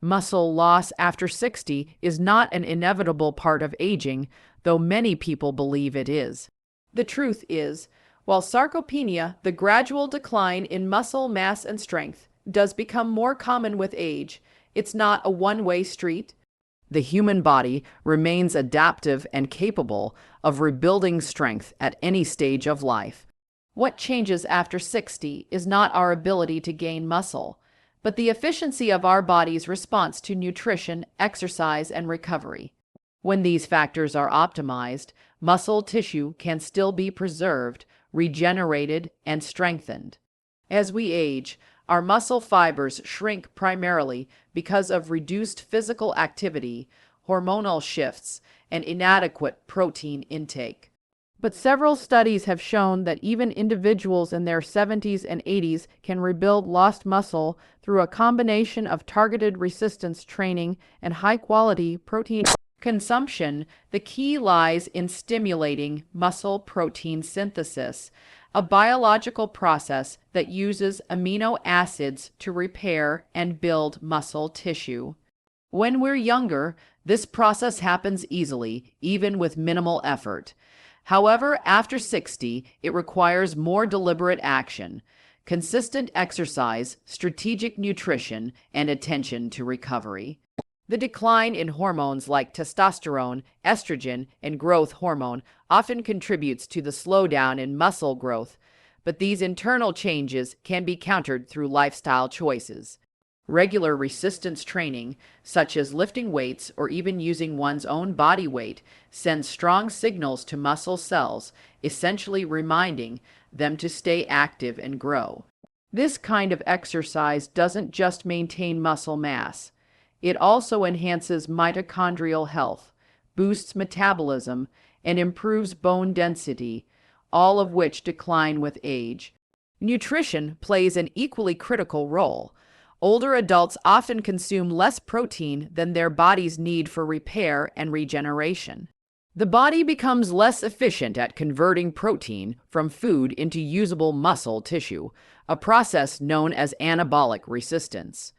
Muscle loss after 60 is not an inevitable part of aging, though many people believe it is. The truth is, while sarcopenia, the gradual decline in muscle mass and strength, does become more common with age, it's not a one-way street. The human body remains adaptive and capable of rebuilding strength at any stage of life. What changes after 60 is not our ability to gain muscle, but the efficiency of our body's response to nutrition, exercise, and recovery. When these factors are optimized, muscle tissue can still be preserved, regenerated, and strengthened. As we age, our muscle fibers shrink primarily because of reduced physical activity, hormonal shifts, and inadequate protein intake. But several studies have shown that even individuals in their 70s and 80s can rebuild lost muscle through a combination of targeted resistance training and high-quality protein consumption. The key lies in stimulating muscle protein synthesis, a biological process that uses amino acids to repair and build muscle tissue. When we're younger, this process happens easily, even with minimal effort. However, after 60, it requires more deliberate action, consistent exercise, strategic nutrition, and attention to recovery. The decline in hormones like testosterone, estrogen, and growth hormone often contributes to the slowdown in muscle growth, but these internal changes can be countered through lifestyle choices. Regular resistance training, such as lifting weights or even using one's own body weight, sends strong signals to muscle cells, essentially reminding them to stay active and grow. This kind of exercise doesn't just maintain muscle mass. It also enhances mitochondrial health, boosts metabolism, and improves bone density, all of which decline with age. Nutrition plays an equally critical role. Older adults often consume less protein than their bodies need for repair and regeneration. The body becomes less efficient at converting protein from food into usable muscle tissue, a process known as anabolic resistance.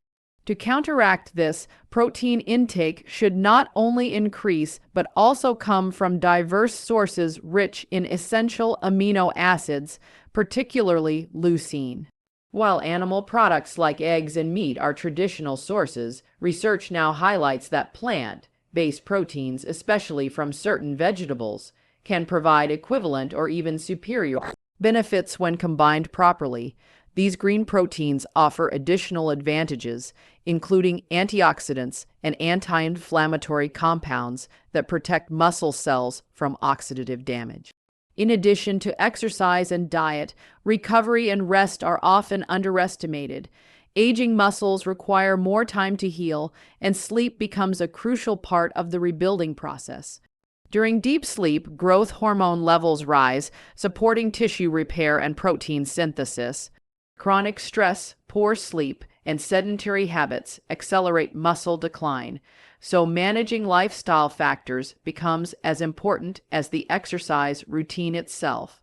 To counteract this, protein intake should not only increase but also come from diverse sources rich in essential amino acids, particularly leucine. While animal products like eggs and meat are traditional sources, research now highlights that plant-based proteins, especially from certain vegetables, can provide equivalent or even superior benefits when combined properly. These green proteins offer additional advantages, including antioxidants and anti-inflammatory compounds that protect muscle cells from oxidative damage. In addition to exercise and diet, recovery and rest are often underestimated. Aging muscles require more time to heal, and sleep becomes a crucial part of the rebuilding process. During deep sleep, growth hormone levels rise, supporting tissue repair and protein synthesis. Chronic stress, poor sleep, and sedentary habits accelerate muscle decline, so managing lifestyle factors becomes as important as the exercise routine itself.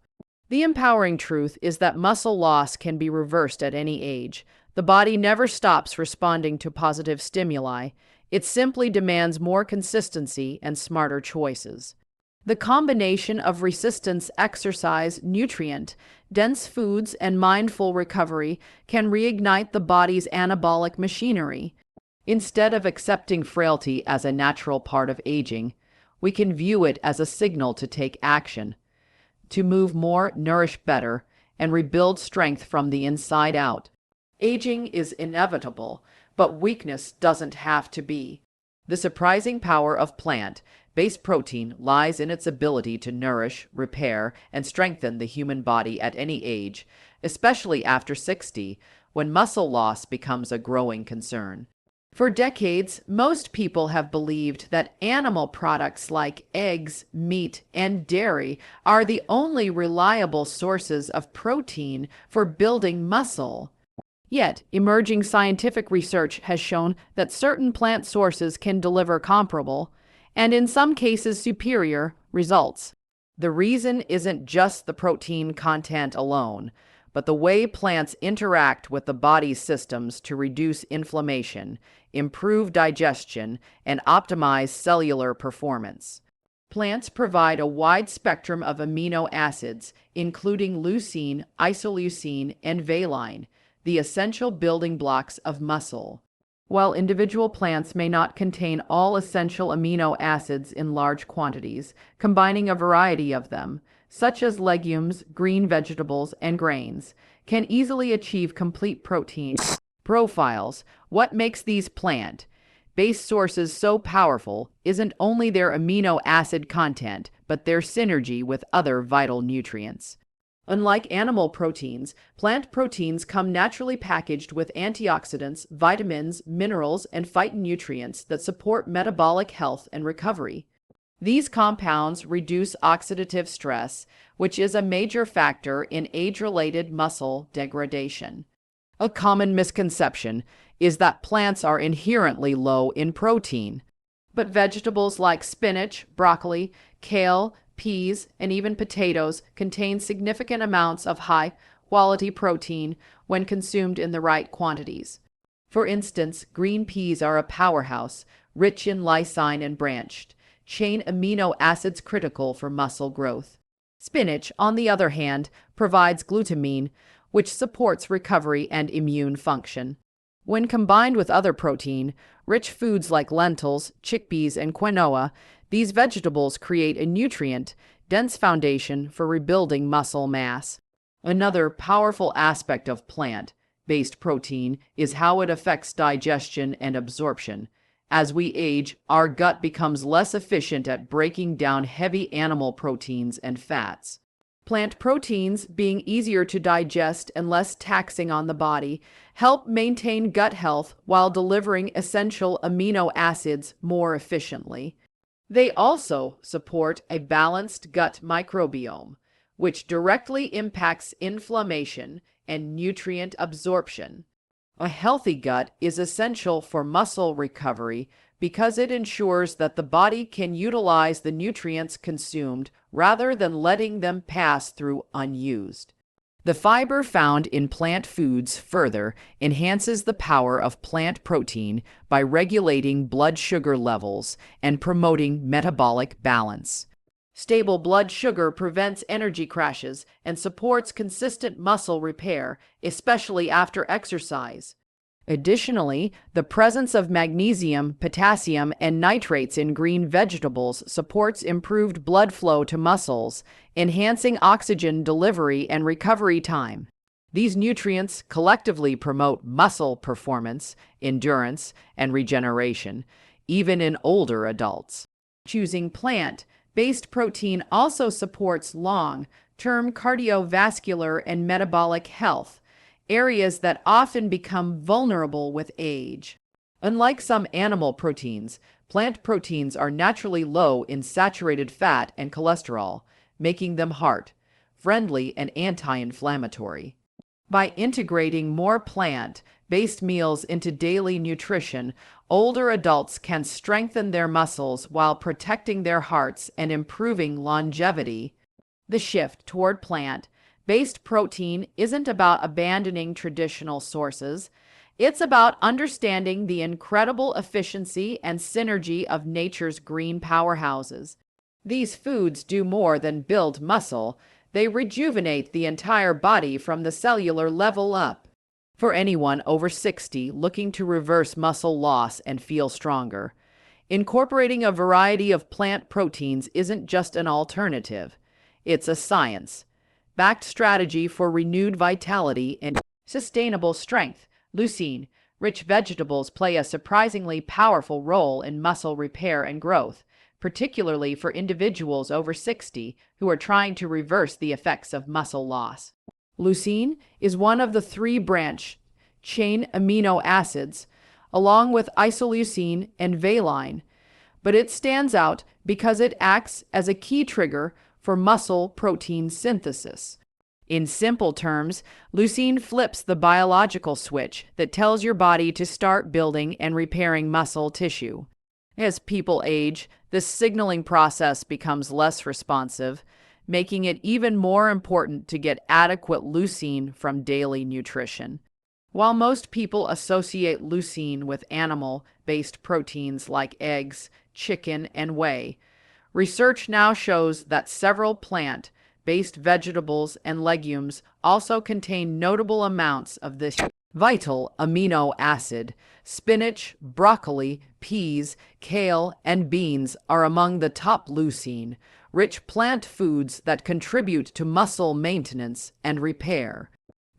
The empowering truth is that muscle loss can be reversed at any age. The body never stops responding to positive stimuli. It simply demands more consistency and smarter choices. The combination of resistance, exercise, nutrient-dense foods, and mindful recovery can reignite the body's anabolic machinery. Instead of accepting frailty as a natural part of aging, we can view it as a signal to take action, to move more, nourish better, and rebuild strength from the inside out. Aging is inevitable, but weakness doesn't have to be. The surprising power of plant-based protein lies in its ability to nourish, repair, and strengthen the human body at any age, especially after 60, when muscle loss becomes a growing concern. For decades, most people have believed that animal products like eggs, meat, and dairy are the only reliable sources of protein for building muscle. Yet, emerging scientific research has shown that certain plant sources can deliver comparable, and in some cases superior, results. The reason isn't just the protein content alone, but the way plants interact with the body's systems to reduce inflammation, improve digestion, and optimize cellular performance. Plants provide a wide spectrum of amino acids, including leucine, isoleucine, and valine, the essential building blocks of muscle. While individual plants may not contain all essential amino acids in large quantities, combining a variety of them, such as legumes, green vegetables, and grains, can easily achieve complete protein profiles. What makes these plant-based sources so powerful isn't only their amino acid content, but their synergy with other vital nutrients. Unlike animal proteins, plant proteins come naturally packaged with antioxidants, vitamins, minerals, and phytonutrients that support metabolic health and recovery. These compounds reduce oxidative stress, which is a major factor in age-related muscle degradation. A common misconception is that plants are inherently low in protein, but vegetables like spinach, broccoli, kale, peas, and even potatoes contain significant amounts of high-quality protein when consumed in the right quantities. For instance, green peas are a powerhouse, rich in lysine and branched-chain amino acids critical for muscle growth. Spinach, on the other hand, provides glutamine, which supports recovery and immune function. When combined with other protein-rich foods like lentils, chickpeas, and quinoa, these vegetables create a nutrient-dense foundation for rebuilding muscle mass. Another powerful aspect of plant-based protein is how it affects digestion and absorption. As we age, our gut becomes less efficient at breaking down heavy animal proteins and fats. Plant proteins, being easier to digest and less taxing on the body, help maintain gut health while delivering essential amino acids more efficiently. They also support a balanced gut microbiome, which directly impacts inflammation and nutrient absorption. A healthy gut is essential for muscle recovery because it ensures that the body can utilize the nutrients consumed rather than letting them pass through unused. The fiber found in plant foods further enhances the power of plant protein by regulating blood sugar levels and promoting metabolic balance. Stable blood sugar prevents energy crashes and supports consistent muscle repair, especially after exercise. Additionally, the presence of magnesium, potassium, and nitrates in green vegetables supports improved blood flow to muscles, enhancing oxygen delivery and recovery time. These nutrients collectively promote muscle performance, endurance, and regeneration, even in older adults. Choosing plant-based protein also supports long-term cardiovascular and metabolic health, areas that often become vulnerable with age. Unlike some animal proteins, plant proteins are naturally low in saturated fat and cholesterol, making them heart-friendly and anti-inflammatory. By integrating more plant-based meals into daily nutrition, older adults can strengthen their muscles while protecting their hearts and improving longevity. The shift toward plant-based protein isn't about abandoning traditional sources. It's about understanding the incredible efficiency and synergy of nature's green powerhouses. These foods do more than build muscle. They rejuvenate the entire body from the cellular level up. For anyone over 60 looking to reverse muscle loss and feel stronger, incorporating a variety of plant proteins isn't just an alternative. It's a science-backed strategy for renewed vitality and sustainable strength. Leucine-rich vegetables play a surprisingly powerful role in muscle repair and growth, particularly for individuals over 60 who are trying to reverse the effects of muscle loss. Leucine is one of the 3 branch-chain amino acids, along with isoleucine and valine, but it stands out because it acts as a key trigger for muscle protein synthesis. In simple terms, leucine flips the biological switch that tells your body to start building and repairing muscle tissue. As people age, this signaling process becomes less responsive, making it even more important to get adequate leucine from daily nutrition. While most people associate leucine with animal-based proteins like eggs, chicken, and whey, research now shows that several plant-based vegetables and legumes also contain notable amounts of this vital amino acid. Spinach, broccoli, peas, kale, and beans are among the top leucine-rich plant foods that contribute to muscle maintenance and repair.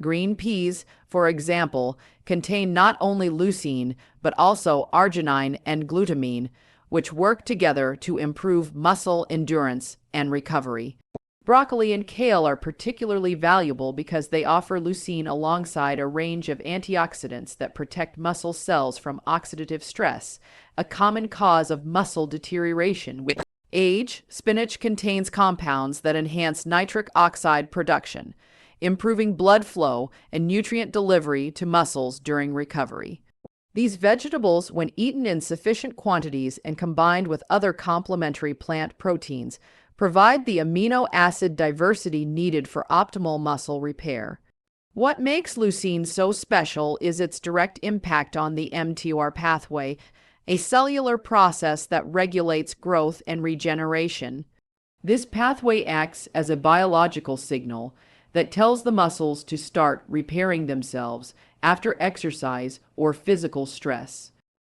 Green peas, for example, contain not only leucine but also arginine and glutamine, which work together to improve muscle endurance and recovery. Broccoli and kale are particularly valuable because they offer leucine alongside a range of antioxidants that protect muscle cells from oxidative stress, a common cause of muscle deterioration. With age, spinach contains compounds that enhance nitric oxide production, improving blood flow and nutrient delivery to muscles during recovery. These vegetables, when eaten in sufficient quantities and combined with other complementary plant proteins, provide the amino acid diversity needed for optimal muscle repair. What makes leucine so special is its direct impact on the mTOR pathway, a cellular process that regulates growth and regeneration. This pathway acts as a biological signal that tells the muscles to start repairing themselves after exercise or physical stress.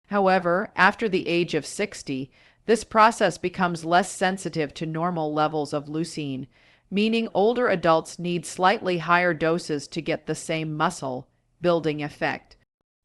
However, after the age of 60, this process becomes less sensitive to normal levels of leucine, meaning older adults need slightly higher doses to get the same muscle building effect.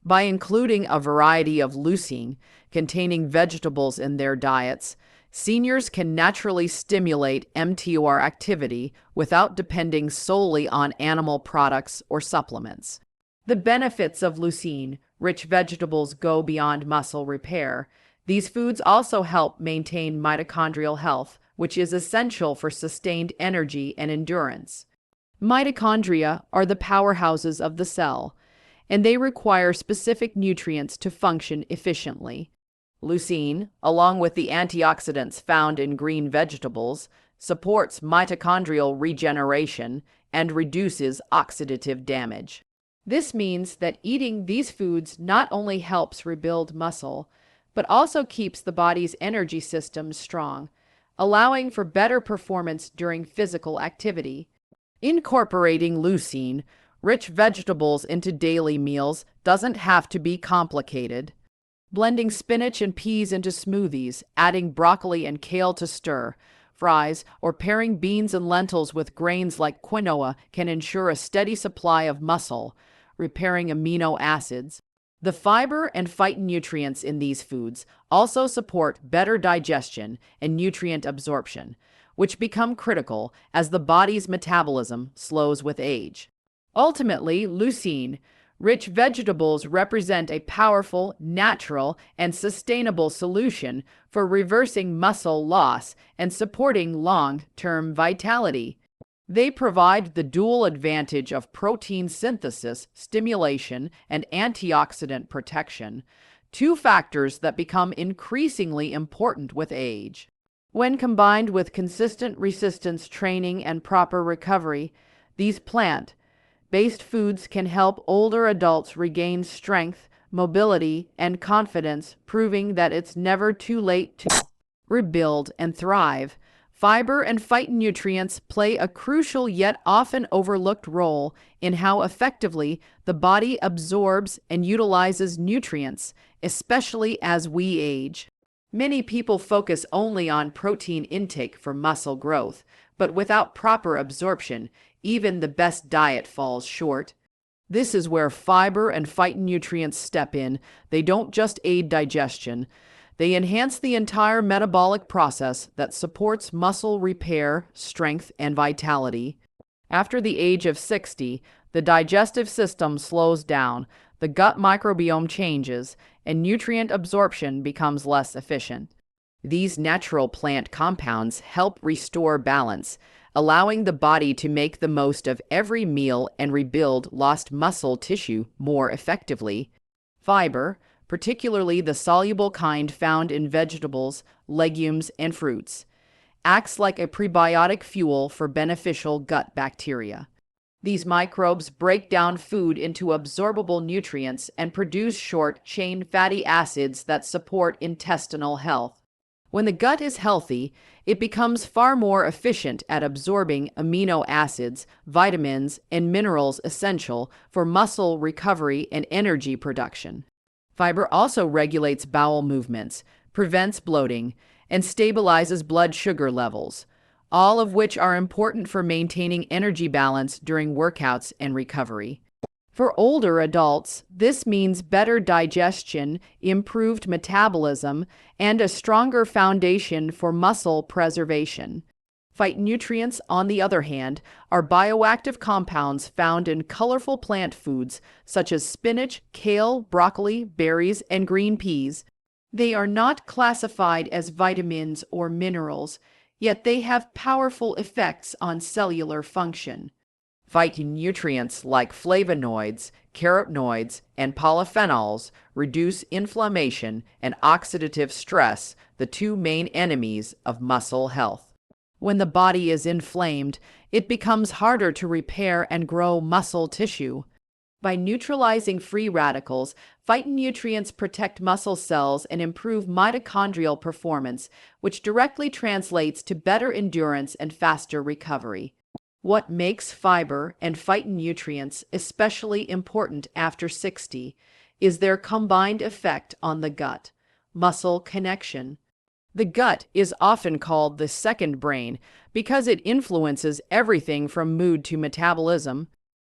By including a variety of leucine-containing vegetables in their diets, seniors can naturally stimulate mTOR activity without depending solely on animal products or supplements. The benefits of leucine-rich vegetables go beyond muscle repair. These foods also help maintain mitochondrial health, which is essential for sustained energy and endurance. Mitochondria are the powerhouses of the cell, and they require specific nutrients to function efficiently. Leucine, along with the antioxidants found in green vegetables, supports mitochondrial regeneration and reduces oxidative damage. This means that eating these foods not only helps rebuild muscle, but also keeps the body's energy system strong, allowing for better performance during physical activity. Incorporating leucine-rich vegetables into daily meals doesn't have to be complicated. Blending spinach and peas into smoothies, adding broccoli and kale to stir fries, or pairing beans and lentils with grains like quinoa can ensure a steady supply of muscle, repairing amino acids. The fiber and phytonutrients in these foods also support better digestion and nutrient absorption, which become critical as the body's metabolism slows with age. Ultimately, leucine-rich vegetables represent a powerful, natural, and sustainable solution for reversing muscle loss and supporting long-term vitality. They provide the dual advantage of protein synthesis, stimulation, and antioxidant protection, two factors that become increasingly important with age. When combined with consistent resistance training and proper recovery, these plant-based foods can help older adults regain strength, mobility, and confidence, proving that it's never too late to rebuild and thrive. Fiber and phytonutrients play a crucial yet often overlooked role in how effectively the body absorbs and utilizes nutrients, especially as we age. Many people focus only on protein intake for muscle growth, but without proper absorption, even the best diet falls short. This is where fiber and phytonutrients step in. They don't just aid digestion. They enhance the entire metabolic process that supports muscle repair, strength, and vitality. After the age of 60, the digestive system slows down, the gut microbiome changes, and nutrient absorption becomes less efficient. These natural plant compounds help restore balance, allowing the body to make the most of every meal and rebuild lost muscle tissue more effectively. Fiber, particularly the soluble kind found in vegetables, legumes, and fruits, acts like a prebiotic fuel for beneficial gut bacteria. These microbes break down food into absorbable nutrients and produce short-chain fatty acids that support intestinal health. When the gut is healthy, it becomes far more efficient at absorbing amino acids, vitamins, and minerals essential for muscle recovery and energy production. Fiber also regulates bowel movements, prevents bloating, and stabilizes blood sugar levels, all of which are important for maintaining energy balance during workouts and recovery. For older adults, this means better digestion, improved metabolism, and a stronger foundation for muscle preservation. Phytonutrients, on the other hand, are bioactive compounds found in colorful plant foods such as spinach, kale, broccoli, berries, and green peas. They are not classified as vitamins or minerals, yet they have powerful effects on cellular function. Phytonutrients like flavonoids, carotenoids, and polyphenols reduce inflammation and oxidative stress, the two main enemies of muscle health. When the body is inflamed, it becomes harder to repair and grow muscle tissue. By neutralizing free radicals, phytonutrients protect muscle cells and improve mitochondrial performance, which directly translates to better endurance and faster recovery. What makes fiber and phytonutrients especially important after 60 is their combined effect on the gut-muscle connection. The gut is often called the second brain because it influences everything from mood to metabolism.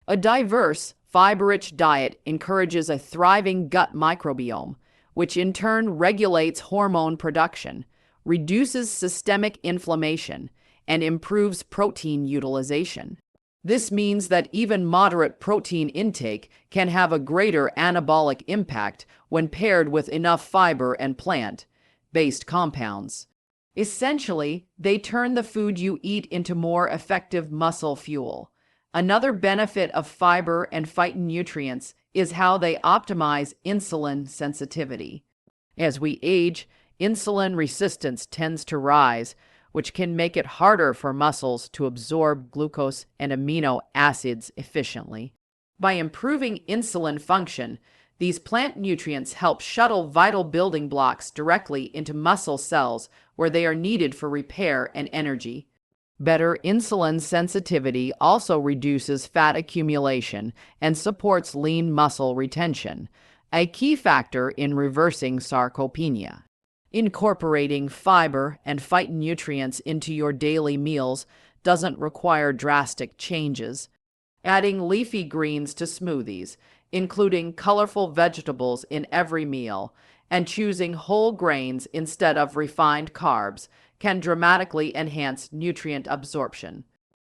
A diverse, fiber-rich diet encourages a thriving gut microbiome, which in turn regulates hormone production, reduces systemic inflammation, and improves protein utilization. This means that even moderate protein intake can have a greater anabolic impact when paired with enough fiber and plant-based compounds. Essentially, they turn the food you eat into more effective muscle fuel. Another benefit of fiber and phytonutrients is how they optimize insulin sensitivity. As we age, insulin resistance tends to rise, which can make it harder for muscles to absorb glucose and amino acids efficiently. By improving insulin function, these plant nutrients help shuttle vital building blocks directly into muscle cells where they are needed for repair and energy. Better insulin sensitivity also reduces fat accumulation and supports lean muscle retention, a key factor in reversing sarcopenia. Incorporating fiber and phytonutrients into your daily meals doesn't require drastic changes. Adding leafy greens to smoothies, including colorful vegetables in every meal, and choosing whole grains instead of refined carbs can dramatically enhance nutrient absorption.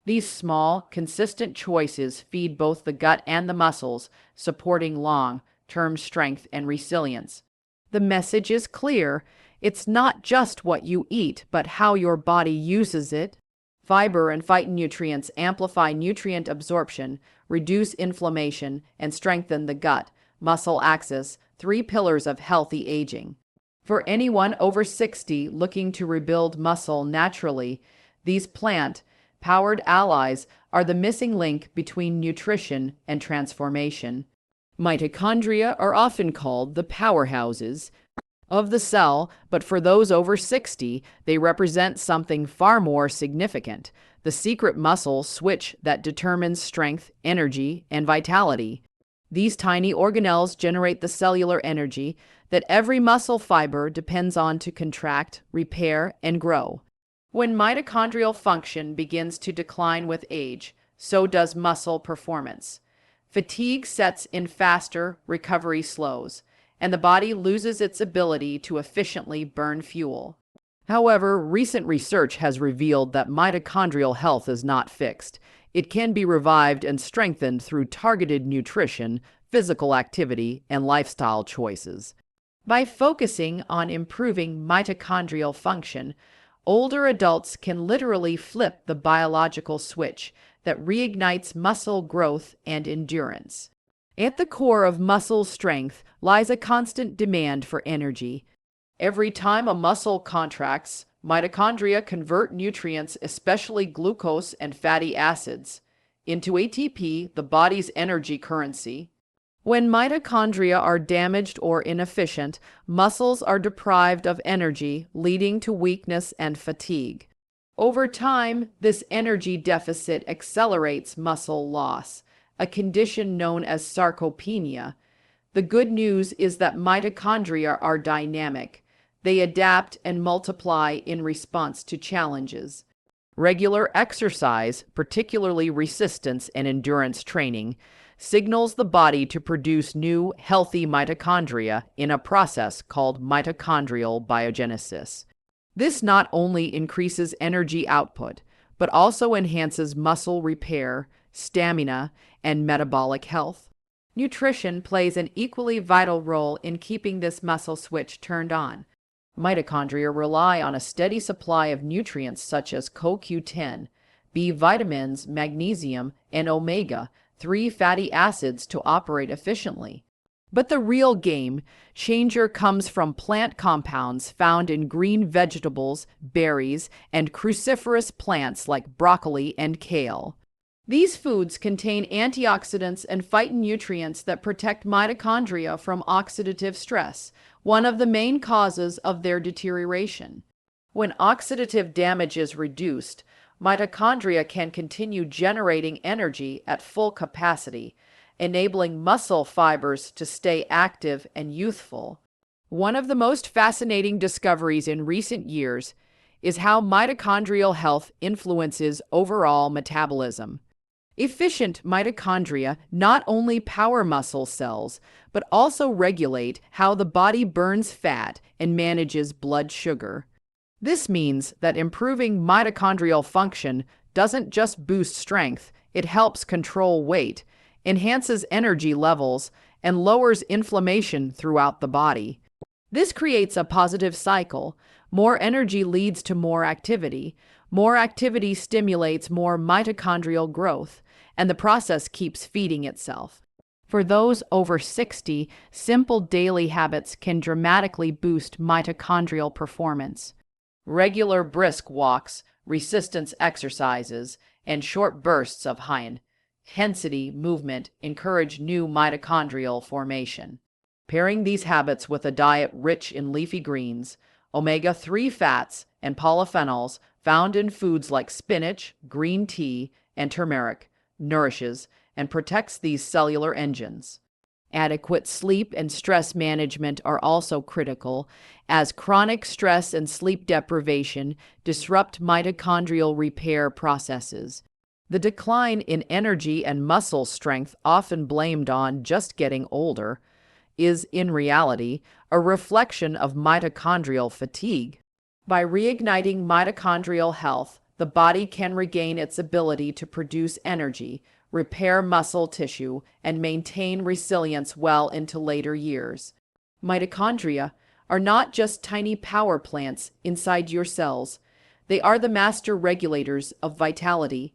These small, consistent choices feed both the gut and the muscles, supporting long-term strength and resilience. The message is clear. It's not just what you eat, but how your body uses it. Fiber and phytonutrients amplify nutrient absorption, reduce inflammation, and strengthen the gut-muscle axis, three pillars of healthy aging. For anyone over 60 looking to rebuild muscle naturally, these plant-powered allies are the missing link between nutrition and transformation. Mitochondria are often called the powerhouses of the cell, but for those over 60, they represent something far more significant, the secret muscle switch that determines strength, energy, and vitality. These tiny organelles generate the cellular energy that every muscle fiber depends on to contract, repair, and grow. When mitochondrial function begins to decline with age, so does muscle performance. Fatigue sets in faster, recovery slows, and the body loses its ability to efficiently burn fuel. However, recent research has revealed that mitochondrial health is not fixed. It can be revived and strengthened through targeted nutrition, physical activity, and lifestyle choices. By focusing on improving mitochondrial function, older adults can literally flip the biological switch that reignites muscle growth and endurance. At the core of muscle strength lies a constant demand for energy. Every time a muscle contracts, mitochondria convert nutrients, especially glucose and fatty acids, into ATP, the body's energy currency. When mitochondria are damaged or inefficient, muscles are deprived of energy, leading to weakness and fatigue. Over time, this energy deficit accelerates muscle loss, a condition known as sarcopenia. The good news is that mitochondria are dynamic. They adapt and multiply in response to challenges. Regular exercise, particularly resistance and endurance training, signals the body to produce new, healthy mitochondria in a process called mitochondrial biogenesis. This not only increases energy output, but also enhances muscle repair, stamina, and metabolic health. Nutrition plays an equally vital role in keeping this muscle switch turned on. Mitochondria rely on a steady supply of nutrients such as CoQ10, B vitamins, magnesium, and omega-3 fatty acids to operate efficiently. But the real game changer comes from plant compounds found in green vegetables, berries, and cruciferous plants like broccoli and kale. These foods contain antioxidants and phytonutrients that protect mitochondria from oxidative stress, one of the main causes of their deterioration. When oxidative damage is reduced, mitochondria can continue generating energy at full capacity, enabling muscle fibers to stay active and youthful. One of the most fascinating discoveries in recent years is how mitochondrial health influences overall metabolism. Efficient mitochondria not only power muscle cells, but also regulate how the body burns fat and manages blood sugar. This means that improving mitochondrial function doesn't just boost strength, it helps control weight, enhances energy levels, and lowers inflammation throughout the body. This creates a positive cycle. More energy leads to more activity stimulates more mitochondrial growth, and the process keeps feeding itself. For those over 60, simple daily habits can dramatically boost mitochondrial performance. Regular brisk walks, resistance exercises, and short bursts of high-intensity movement encourage new mitochondrial formation. Pairing these habits with a diet rich in leafy greens, omega-3 fats, and polyphenols found in foods like spinach, green tea, and turmeric nourishes and protects these cellular engines. Adequate sleep and stress management are also critical, as chronic stress and sleep deprivation disrupt mitochondrial repair processes. The decline in energy and muscle strength, often blamed on just getting older, is in reality a reflection of mitochondrial fatigue. By reigniting mitochondrial health, the body can regain its ability to produce energy, repair muscle tissue, and maintain resilience well into later years. Mitochondria are not just tiny power plants inside your cells. They are the master regulators of vitality.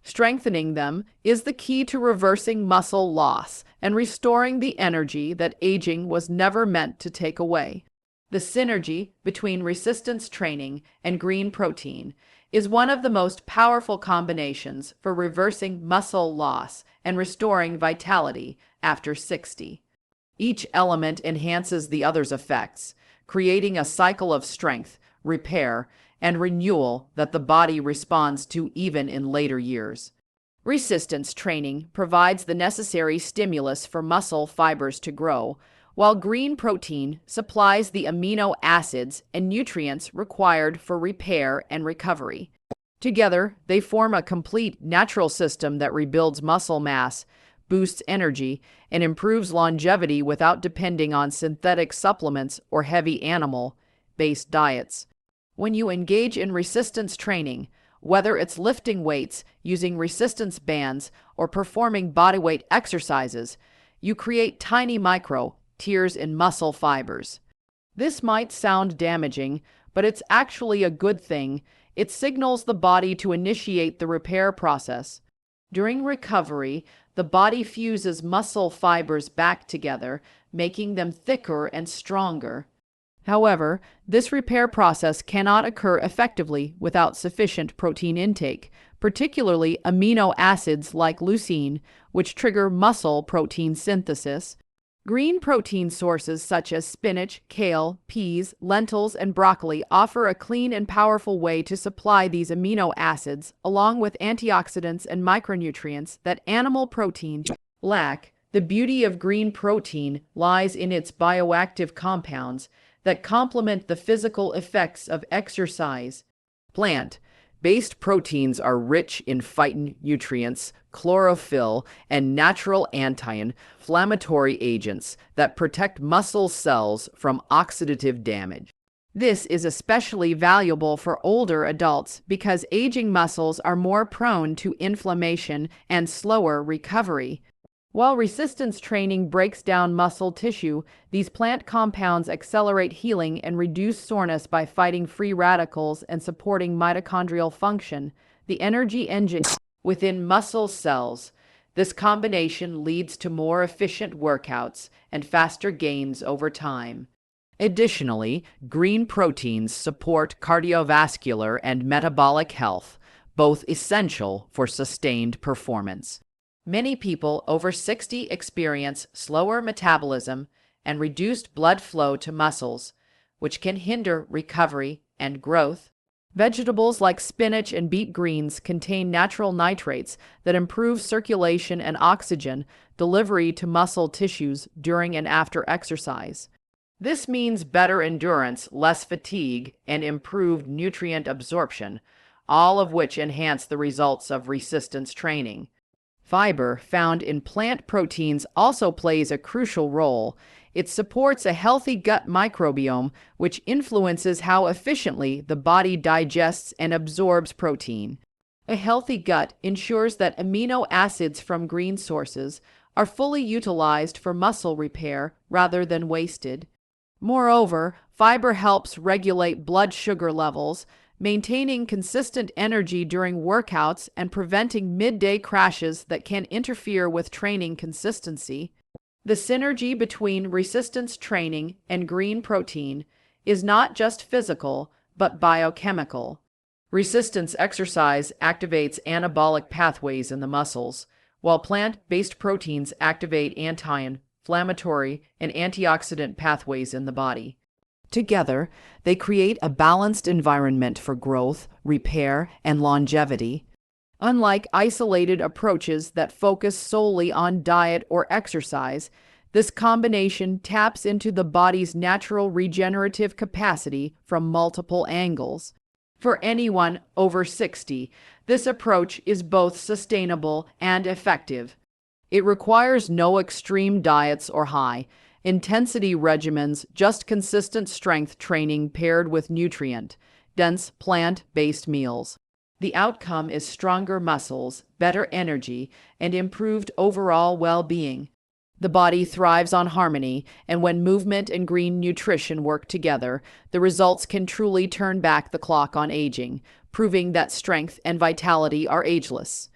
Strengthening them is the key to reversing muscle loss and restoring the energy that aging was never meant to take away. The synergy between resistance training and green protein is one of the most powerful combinations for reversing muscle loss and restoring vitality after 60. Each element enhances the other's effects, creating a cycle of strength, repair, and renewal that the body responds to even in later years. Resistance training provides the necessary stimulus for muscle fibers to grow, while green protein supplies the amino acids and nutrients required for repair and recovery. Together, they form a complete natural system that rebuilds muscle mass, boosts energy, and improves longevity without depending on synthetic supplements or heavy animal-based diets. When you engage in resistance training, whether it's lifting weights, using resistance bands, or performing bodyweight exercises, you create tiny tears in muscle fibers. This might sound damaging, but it's actually a good thing. It signals the body to initiate the repair process. During recovery, the body fuses muscle fibers back together, making them thicker and stronger. However, this repair process cannot occur effectively without sufficient protein intake, particularly amino acids like leucine, which trigger muscle protein synthesis. Green protein sources such as spinach, kale, peas, lentils, and broccoli offer a clean and powerful way to supply these amino acids, along with antioxidants and micronutrients that animal proteins lack. The beauty of green protein lies in its bioactive compounds that complement the physical effects of exercise. Plant-based proteins are rich in phytonutrients, chlorophyll, and natural anti-inflammatory agents that protect muscle cells from oxidative damage. This is especially valuable for older adults because aging muscles are more prone to inflammation and slower recovery. While resistance training breaks down muscle tissue, these plant compounds accelerate healing and reduce soreness by fighting free radicals and supporting mitochondrial function, the energy engine within muscle cells. This combination leads to more efficient workouts and faster gains over time. Additionally, green proteins support cardiovascular and metabolic health, both essential for sustained performance. Many people over 60 experience slower metabolism and reduced blood flow to muscles, which can hinder recovery and growth. Vegetables like spinach and beet greens contain natural nitrates that improve circulation and oxygen delivery to muscle tissues during and after exercise. This means better endurance, less fatigue, and improved nutrient absorption, all of which enhance the results of resistance training. Fiber found in plant proteins also plays a crucial role. It supports a healthy gut microbiome, which influences how efficiently the body digests and absorbs protein. A healthy gut ensures that amino acids from green sources are fully utilized for muscle repair rather than wasted. Moreover, fiber helps regulate blood sugar levels, maintaining consistent energy during workouts and preventing midday crashes that can interfere with training consistency. The synergy between resistance training and green protein is not just physical, but biochemical. Resistance exercise activates anabolic pathways in the muscles, while plant-based proteins activate anti-inflammatory and antioxidant pathways in the body. Together, they create a balanced environment for growth, repair, and longevity. Unlike isolated approaches that focus solely on diet or exercise, this combination taps into the body's natural regenerative capacity from multiple angles. For anyone over 60, this approach is both sustainable and effective. It requires no extreme diets or high-intensity regimens, just consistent strength training paired with nutrient-dense plant-based meals. The outcome is stronger muscles, better energy, and improved overall well-being. The body thrives on harmony, and when movement and green nutrition work together, the results can truly turn back the clock on aging, proving that strength and vitality are ageless.